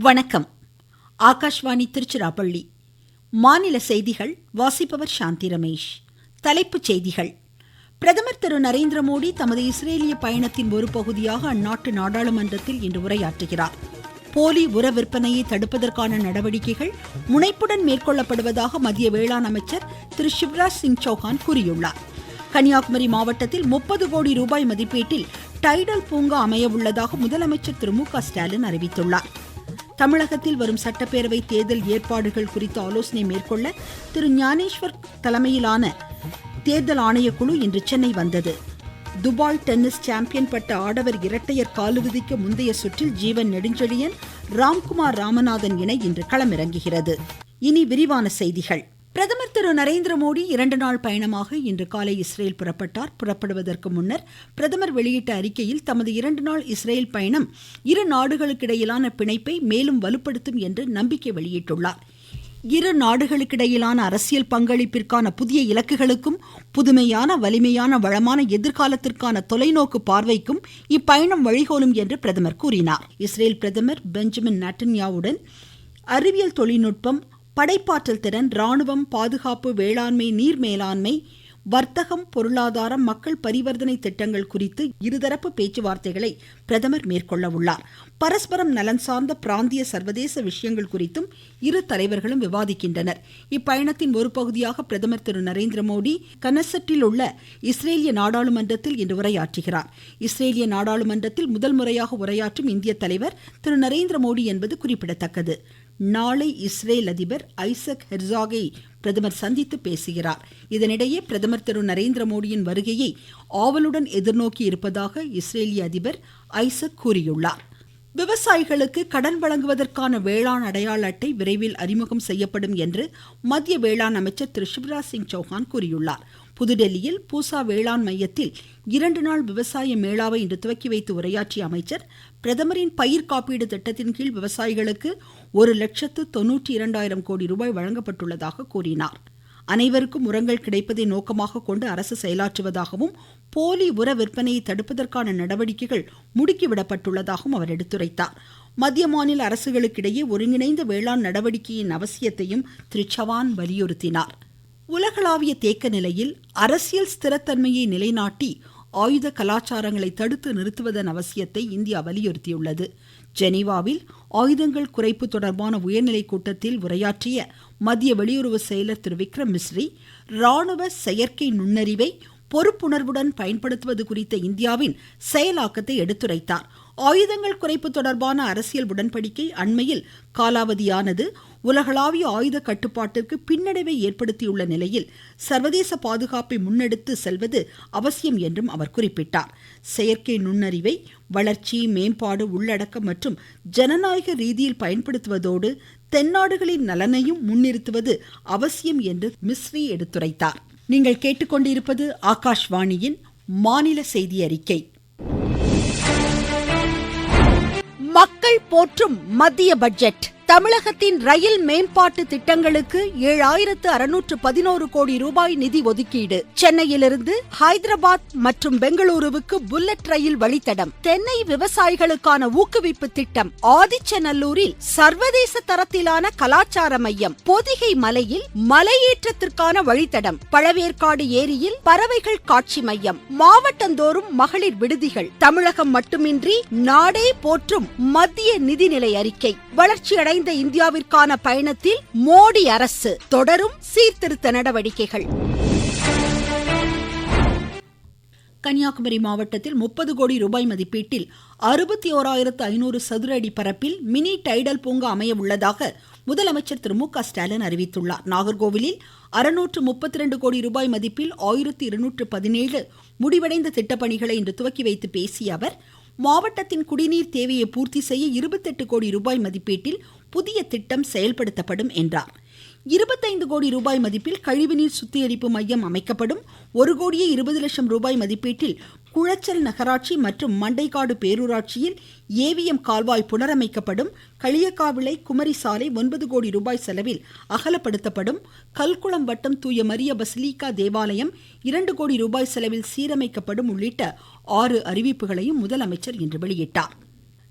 வணக்கம். ஆகாஷ்வாணி திருச்சிராப்பள்ளி. மாநில செய்திகள் வாசிப்பவர் சாந்தி ரமேஷ். தலைப்புச் செய்திகள். பிரதமர் திரு நரேந்திர மோடி தமது இஸ்ரேலிய பயணத்தின் ஒரு பகுதியாக அந்நாட்டு நாடாளுமன்றத்தில் இன்று உரையாற்றுகிறார். போலி உர விற்பனையை தடுப்பதற்கான நடவடிக்கைகள் முனைப்புடன் மேற்கொள்ளப்படுவதாக மத்திய வேளாண் அமைச்சர் திரு சிவராஜ் சிங் சௌஹான் கூறியுள்ளார். கன்னியாகுமரி மாவட்டத்தில் 30 கோடி ரூபாய் மதிப்பீட்டில் டைடல் பூங்கா அமைய உள்ளதாக முதலமைச்சர் திரு மு.க. ஸ்டாலின் அறிவித்துள்ளார். தமிழகத்தில் வரும் சட்டப்பேரவை தேர்தல் ஏற்பாடுகள் குறித்து ஆலோசனை மேற்கொள்ள திரு ஞானேஸ்வர் தலைமையிலான தேர்தல் ஆணையக்குழு இன்று சென்னை வந்தது. துபாய் டென்னிஸ் சாம்பியன் பட்ட ஆடவர் இரட்டையர் காலிறுதிக்கு முந்தைய சுற்றில் ஜீவன் நெடுஞ்செழியன் ராம்குமார் ராமநாதன் இணை இன்று களமிறங்குகிறது. இனி விரிவான செய்திகள். பிரதமர் திரு நரேந்திர மோடி 2 நாள் பயணமாக இன்று காலை இஸ்ரேல் புறப்பட்டார். புறப்படுவதற்கு முன்னர் பிரதமர் வெளியிட்ட அறிக்கையில் தமது 2 நாள் இஸ்ரேல் பயணம் இரு நாடுகளுக்கிடையிலான பிணைப்பை மேலும் வலுப்படுத்தும் என்று நம்பிக்கை வெளியிட்டுள்ளார். இரு நாடுகளுக்கிடையிலான அரசியல் பங்களிப்பிற்கான புதிய இலக்குகளுக்கும் புதுமையான வலிமையான வளமான எதிர்காலத்திற்கான தொலைநோக்கு பார்வைக்கும் இப்பயணம் வழிகோலும் என்று பிரதமர் கூறினார். இஸ்ரேல் பிரதமர் பெஞ்சமின் நெட்டன்யாவுடன் அறிவியல் தொழில்நுட்பம், படைப்பாற்றல் திறன், ராணுவம், பாதுகாப்பு, வேளாண்மை, நீர் மேலாண்மை, வர்த்தகம், பொருளாதாரம், மக்கள் பரிவர்த்தனை திட்டங்கள் குறித்து இருதரப்பு பேச்சுவார்த்தைகளை பிரதமர் மேற்கொள்ள உள்ளார். பரஸ்பரம் நலன் சார்ந்த பிராந்திய சர்வதேச விஷயங்கள் குறித்தும் இரு தலைவர்களும் விவாதிக்கின்றனர். இப்பயணத்தின் ஒரு பகுதியாக பிரதமர் திரு நரேந்திர மோடி கனெசெட்டில் உள்ள இஸ்ரேலிய நாடாளுமன்றத்தில் இன்று உரையாற்றுகிறார். இஸ்ரேலிய நாடாளுமன்றத்தில் முதல் முறையாக உரையாற்றும் இந்திய தலைவர் திரு நரேந்திர மோடி என்பது குறிப்பிடத்தக்கது. நாளை இஸ்ரேல் அதிபர் ஐசக் ஹெர்சாகை பிரதமர் சந்தித்து பேசுகிறார். இதனிடையே பிரதமர் திரு நரேந்திர மோடியின் வருகையை ஆவலுடன் எதிர்நோக்கி இருப்பதாக இஸ்ரேலிய அதிபர் ஐசக் கூறியுள்ளார். விவசாயிகளுக்கு கடன் வழங்குவதற்கான வேளாண் அடையாள அட்டை விரைவில் அறிமுகம் செய்யப்படும் என்று மத்திய வேளாண் அமைச்சர் திரு சிவராஜ் சிங் சௌஹான் கூறியுள்ளார். புதுடெல்லியில் பூசா வேளாண் மையத்தில் 2 நாள் விவசாய மேளாவை இன்று துவக்கி வைத்து உரையாற்றிய அமைச்சர், பிரதமரின் பயிர் காப்பீடு திட்டத்தின் கீழ் விவசாயிகளுக்கு 1,92,000 கோடி ரூபாய் வழங்கப்பட்டுள்ளதாக கூறினார். அனைவருக்கும் உரங்கள் கிடைப்பதை நோக்கமாக கொண்டு அரசு செயலாற்றுவதாகவும் போலி உர விற்பனையை தடுப்பதற்கான நடவடிக்கைகள் முடுக்கிவிடப்பட்டுள்ளதாகவும் அவர் எடுத்துரைத்தார். மத்திய மாநில அரசுகளுக்கிடையே ஒருங்கிணைந்த வேளாண் நடவடிக்கையின் அவசியத்தையும் திரு சவான் வலியுறுத்தினார். உலகளாவிய தேக்க நிலையில் அரசியல் ஸ்திரத்தன்மையை நிலைநாட்டி ஆயுத கலாச்சாரங்களை தடுத்து நிறுத்துவதன் அவசியத்தை இந்தியா வலியுறுத்தியுள்ளது. ஜெனீவாவில் ஆயுதங்கள் குறைப்பு தொடர்பான உயர்நிலை கூட்டத்தில் உரையாற்றிய மத்திய வெளியுறவு செயலர் திரு விக்ரம் மிஸ்ரி, ராணுவ செயற்கை நுண்ணறிவை பொறுப்புணர்வுடன் பயன்படுத்துவது குறித்த இந்தியாவின் செயலாக்கத்தை எடுத்துரைத்தார். ஆயுதங்கள் குறைப்பு தொடர்பான அரசியல் உடன்படிக்கை அண்மையில் காலாவதியானது உலகளாவிய ஆயுத கட்டுப்பாட்டிற்கு பின்னடைவை ஏற்படுத்தியுள்ள நிலையில் சர்வதேச பாதுகாப்பை முன்னெடுத்து செல்வது அவசியம் என்றும் அவர் குறிப்பிட்டார். செயற்கை நுண்ணறிவை வளர்ச்சி, மேம்பாடு, உள்ளடக்கம் மற்றும் ஜனநாயக ரீதியில் பயன்படுத்துவதோடு தென்னாடுகளின் நலனையும் முன்னிறுத்துவது அவசியம் என்று மிஸ்ரி எடுத்துரைத்தார். நீங்கள் கேட்டுக்கொண்டிருப்பது ஆகாஷ்வாணியின் மாநில செய்தி அறிக்கை. மக்கள் போற்றும் மத்திய பட்ஜெட். தமிழகத்தின் ரயில் மேம்பாட்டு திட்டங்களுக்கு 7,611 கோடி ரூபாய் நிதி ஒதுக்கீடு. சென்னையிலிருந்து ஹைதராபாத் மற்றும் பெங்களூருவுக்கு புல்லட் ரயில் வழித்தடம். தென்னை விவசாயிகளுக்கான ஊக்குவிப்பு திட்டம். ஆதிச்சநல்லூரில் சர்வதேச தரத்திலான கலாச்சார மையம். பொதிகை மலையில் மலையேற்றத்திற்கான வழித்தடம். பழவேற்காடு ஏரியில் பறவைகள் காட்சி மையம். மாவட்டந்தோறும் மகளிர் விடுதிகள். தமிழகம் மட்டுமின்றி நாடே போற்றும் மத்திய நிதிநிலை அறிக்கை. வளர்ச்சியடை இந்தியாவிற்கான பயணத்தில் மோடி அரசு தொடரும் சீர்திருத்த நடவடிக்கைகள். கன்னியாகுமரி மாவட்டத்தில் 30 கோடி ரூபாய் மதிப்பீட்டில் 61,500 சதுர அடி பரப்பில் மினி டைடல் பூங்கா அமைய உள்ளதாக முதலமைச்சர் திரு மு.க. ஸ்டாலின் அறிவித்துள்ளார். நாகர்கோவிலில் 632 கோடி ரூபாய் மதிப்பில் 1217 முடிவடைந்த திட்டப்பணிகளை இன்று துவக்கி வைத்து பேசிய அவர், மாவட்டத்தின் குடிநீர் தேவையை பூர்த்தி செய்ய 28 கோடி ரூபாய் மதிப்பீட்டில் புதிய திட்டம் செயல்படுத்தப்படும் என்றார். 25 கோடி ரூபாய் மதிப்பில் கழிவுநீர் சுத்திகரிப்பு மையம் அமைக்கப்படும். 1,20,00,000 ரூபாய் மதிப்பீட்டில் குளச்சல் நகராட்சி மற்றும் மண்டைக்காடு பேரூராட்சியில் ஏவிஎம் கால்வாய் புனரமைக்கப்படும். களியக்காவிளை குமரி சாலை 9 கோடி ரூபாய் செலவில் அகலப்படுத்தப்படும். கல்குளம் வட்டம் தூய மரிய பசிலிக்கா தேவாலயம் 2 கோடி ரூபாய் செலவில் சீரமைக்கப்படும் உள்ளிட்ட 6 அறிவிப்புகளையும் முதலமைச்சர் இன்று வெளியிட்டார்.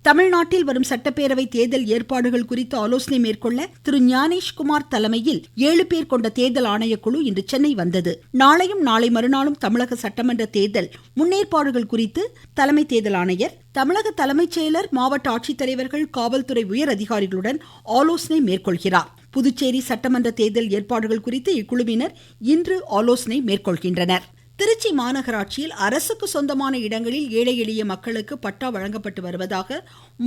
தமிழ்நாட்டில் வரும் சட்டப்பேரவை தேர்தல் ஏற்பாடுகள் குறித்து ஆலோசனை மேற்கொள்ள திரு ஞானேஷ்குமார் தலைமையில் 7 பேர் கொண்ட தேர்தல் ஆணையக்குழு இன்று சென்னை வந்தது. நாளையும் நாளை மறுநாளும் தமிழக சட்டமன்ற தேர்தல் முன்னேற்பாடுகள் குறித்து தலைமை தேர்தல் ஆணையர், தமிழக தலைமைச் செயலர், மாவட்ட ஆட்சித்தலைவர்கள், காவல்துறை உயர் அதிகாரிகளுடன் ஆலோசனை மேற்கொள்கிறார். புதுச்சேரி சட்டமன்ற தேர்தல் ஏற்பாடுகள் குறித்து இக்குழுவினர் இன்று ஆலோசனை மேற்கொள்கின்றனர். திருச்சி மாநகராட்சியில் அரசுக்கு சொந்தமான இடங்களில் ஏழை எளிய மக்களுக்கு பட்டா வழங்கப்பட்டு வருவதாக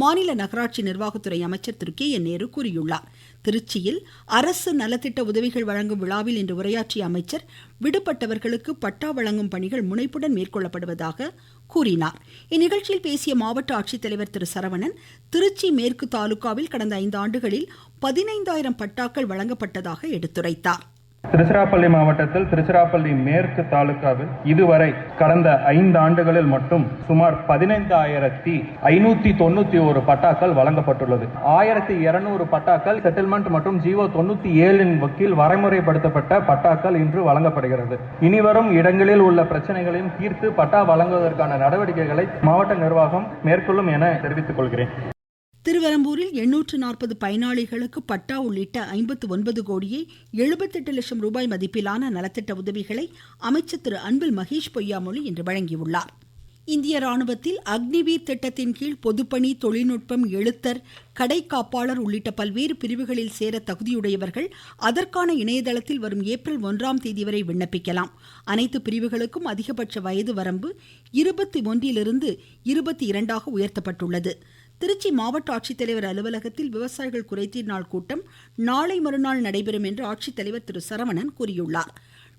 மாநில நகராட்சி நிர்வாகத்துறை அமைச்சர் திரு கே. என். நேரு கூறியுள்ளார். திருச்சியில் அரசு நலத்திட்ட உதவிகள் வழங்கும் விழாவில் இன்று உரையாற்றிய அமைச்சர், விடுபட்டவர்களுக்கு பட்டா வழங்கும் பணிகள் முனைப்புடன் மேற்கொள்ளப்படுவதாக கூறினார். இந்நிகழ்ச்சியில் பேசிய மாவட்ட ஆட்சித்தலைவர் திரு சரவணன், திருச்சி மேற்கு தாலுகாவில் கடந்த 5 ஆண்டுகளில் 15,000 பட்டாக்கள் வழங்கப்பட்டதாக எடுத்துரைத்தார். திருச்சிராப்பள்ளி மாவட்டத்தில் திருச்சிராப்பள்ளி மேற்கு தாலுகாவில் இதுவரை கடந்த 5 ஆண்டுகளில் மட்டும் சுமார் 15,591 பட்டாக்கள் வழங்கப்பட்டுள்ளது. 1,200 பட்டாக்கள் செட்டில்மெண்ட் மற்றும் ஜிஓ 97 வக்கீல் வரைமுறைப்படுத்தப்பட்ட பட்டாக்கள் இன்று வழங்கப்படுகிறது. இனிவரும் இடங்களில் உள்ள பிரச்சனைகளையும் தீர்த்து பட்டா வழங்குவதற்கான நடவடிக்கைகளை மாவட்ட நிர்வாகம் மேற்கொள்ளும் என தெரிவித்துக் கொள்கிறேன். திருவெரும்பூரில் 840 பயனாளிகளுக்கு பட்டா உள்ளிட்ட 59 கோடியே 78 லட்சம் ரூபாய் மதிப்பிலான நலத்திட்ட உதவிகளை அமைச்சர் திரு அன்பில் மகேஷ் பொய்யாமொழி இன்று வழங்கியுள்ளார். இந்திய ராணுவத்தில் அக்னிவீர் திட்டத்தின் கீழ் பொதுப்பணி, தொழில்நுட்பம், எழுத்தர், கடை காப்பாளர் உள்ளிட்ட பல்வேறு பிரிவுகளில் சேர தகுதியுடையவர்கள் அதற்கான இணையதளத்தில் வரும் ஏப்ரல் 1ஆம் தேதி வரை விண்ணப்பிக்கலாம். அனைத்து பிரிவுகளுக்கும் அதிகபட்ச வயது வரம்பு 21 22ஆக உயர்த்தப்பட்டுள்ளது. திருச்சி மாவட்ட ஆட்சித்தலைவர் அலுவலகத்தில் விவசாயிகள் குறைதீர் நாள் கூட்டம் நாளை மறுநாள் நடைபெறும் என்று ஆட்சித்தலைவர் திரு சரவணன் கூறியுள்ளார்.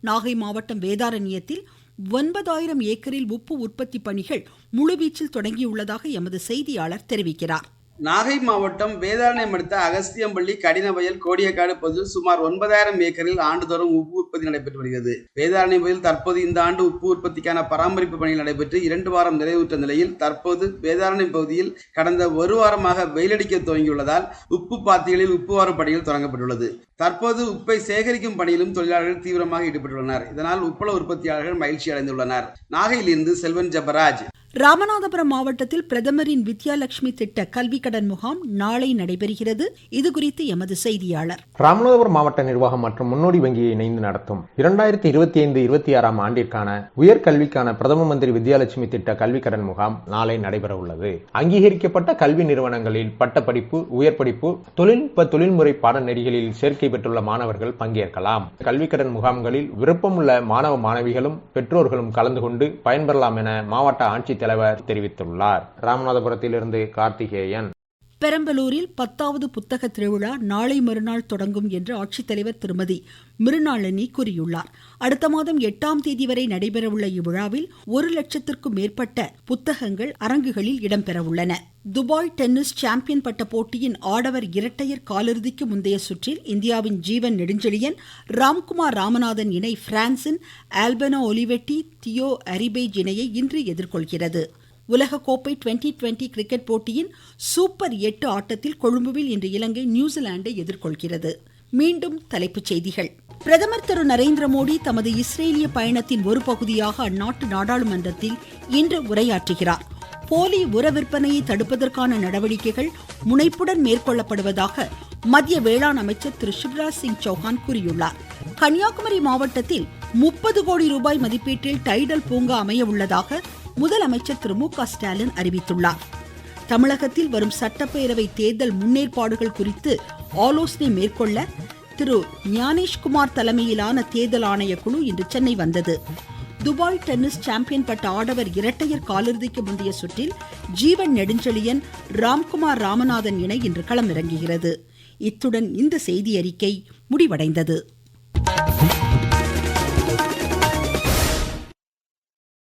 நாகை மாவட்டம் வேதாரண்யத்தில் 9,000 ஏக்கரில் உப்பு உற்பத்தி பணிகள் முழுவீச்சில் தொடங்கியுள்ளதாக எமது செய்தியாளர் தெரிவிக்கிறார். நாகை மாவட்டம் வேதாரண்யம் அடுத்த அகஸ்தியம்பள்ளி, கடினவயல், கோடியக்காடு பகுதியில் சுமார் 9,000 ஏக்கரில் ஆண்டுதோறும் உப்பு உற்பத்தி நடைபெற்று வருகிறது. வேதாரண்யம் பகுதியில் தற்போது இந்த ஆண்டு உப்பு உற்பத்திக்கான பராமரிப்பு பணிகள் நடைபெற்று 2 வாரம் நிறைவுற்ற நிலையில் தற்போது வேதாரண்யம் பகுதியில் கடந்த 1 வாரமாக வெயிலடிக்க துவங்கியுள்ளதால் உப்பு பாத்திகளில் உப்பு வாரும் பணிகள் தொடங்கப்பட்டுள்ளது. தற்போது உப்பை சேகரிக்கும் பணியிலும் தொழிலாளர்கள் தீவிரமாக ஈடுபட்டுள்ளனர். இதனால் உப்பள உற்பத்தியாளர்கள் மகிழ்ச்சி அடைந்துள்ளனர். நாகையிலிருந்து செல்வன் ஜபராஜ். ராமநாதபுரம் மாவட்டத்தில் பிரதமரின் வித்யாலட்சுமி திட்ட கல்வி கடன் முகாம் நாளை நடைபெறுகிறது. இதுகுறித்து எமது செய்தியாளர். ராமநாதபுரம் மாவட்ட நிர்வாகம் மற்றும் முன்னோடி வங்கியை இணைந்து நடத்தும் 2025-26 ஆண்டிற்கான உயர்கல்விக்கான பிரதம மந்திரி வித்யாலட்சுமி திட்ட கல்வி கடன் முகாம் நாளை நடைபெற உள்ளது. அங்கீகரிக்கப்பட்ட கல்வி நிறுவனங்களில் பட்டப்படிப்பு, உயர்படிப்பு, தொழில்நுட்ப தொழில்முறை பாடநெறிகளில் சேர்க்கை பெற்றுள்ள மாணவர்கள் பங்கேற்கலாம். கல்வி கடன் முகாம்களில் விருப்பமுள்ள மாணவ மாணவிகளும் பெற்றோர்களும் கலந்து கொண்டு பயன்பெறலாம் என மாவட்ட ஆட்சித்தலைவர் தெரிவித்துள்ளார். ராமநாதபுரத்திலிருந்து கார்த்திகேயன். பெரம்பலூரில் 10வது புத்தக திருவிழா நாளை மறுநாள் தொடங்கும் என்று ஆட்சித்தலைவர் திருமதி மிருணாளினி கூறியுள்ளார். அடுத்த மாதம் 8ஆம் தேதி வரை நடைபெறவுள்ள இவ்விழாவில் 1 லட்சத்திற்கும் மேற்பட்ட புத்தகங்கள் அரங்குகளில் இடம்பெறவுள்ளன. துபாய் டென்னிஸ் சாம்பியன் பட்ட போட்டியின் ஆடவர் இரட்டையர் காலிறுதிக்கு முந்தைய சுற்றில் இந்தியாவின் ஜீவன் நெடுஞ்செழியன், ராம்குமார் ராமநாதன் இணை பிரான்சின் ஆல்பனோ ஒலிவெட்டி, தியோ அரிபேஜ் இணையை இன்று எதிர்கொள்கிறது. உலகக்கோப்பை 2020 கிரிக்கெட் போட்டியின் சூப்பர் 8 ஆட்டத்தில் கொழும்புவில் இன்று இலங்கை நியூசிலாந்தை எதிர்கொள்கிறது. மீண்டும் தலைப்புச் செய்திகள். பிரதமர் திரு நரேந்திர மோடி தமது இஸ்ரேலிய பயணத்தின் ஒரு பகுதியாக அந்நாட்டு நாடாளுமன்றத்தில் இன்று உரையாற்றுகிறார். போலி உர விற்பனையை தடுப்பதற்கான நடவடிக்கைகள் முனைப்புடன் மேற்கொள்ளப்படுவதாக மத்திய வேளாண் அமைச்சர் திரு சிவராஜ் சிங் சௌஹான் கூறியுள்ளார். கன்னியாகுமரி மாவட்டத்தில் 30 கோடி ரூபாய் மதிப்பீட்டில் டைடல் பூங்கா அமைய உள்ளதாக முதலமைச்சர் திரு மு க ஸ்டாலின் அறிவித்துள்ளார். தமிழகத்தில் வரும் சட்டப்பேரவை தேர்தல் முன்னேற்பாடுகள் குறித்து ஆலோசனை மேற்கொள்ள திரு ஞானேஷ்குமார் தலைமையிலான தேர்தல் ஆணையக்குழு இன்று சென்னை வந்தது. துபாய் டென்னிஸ் சாம்பியன் பட்ட ஆடவர் இரட்டையர் காலிறுதிக்கு முந்தைய சுற்றில் ஜீவன் நெடுஞ்செழியன், ராம்குமார் ராமநாதன் இணை இன்று களமிறங்குகிறது. இத்துடன் இந்த செய்தி அறிக்கை முடிவடைந்தது.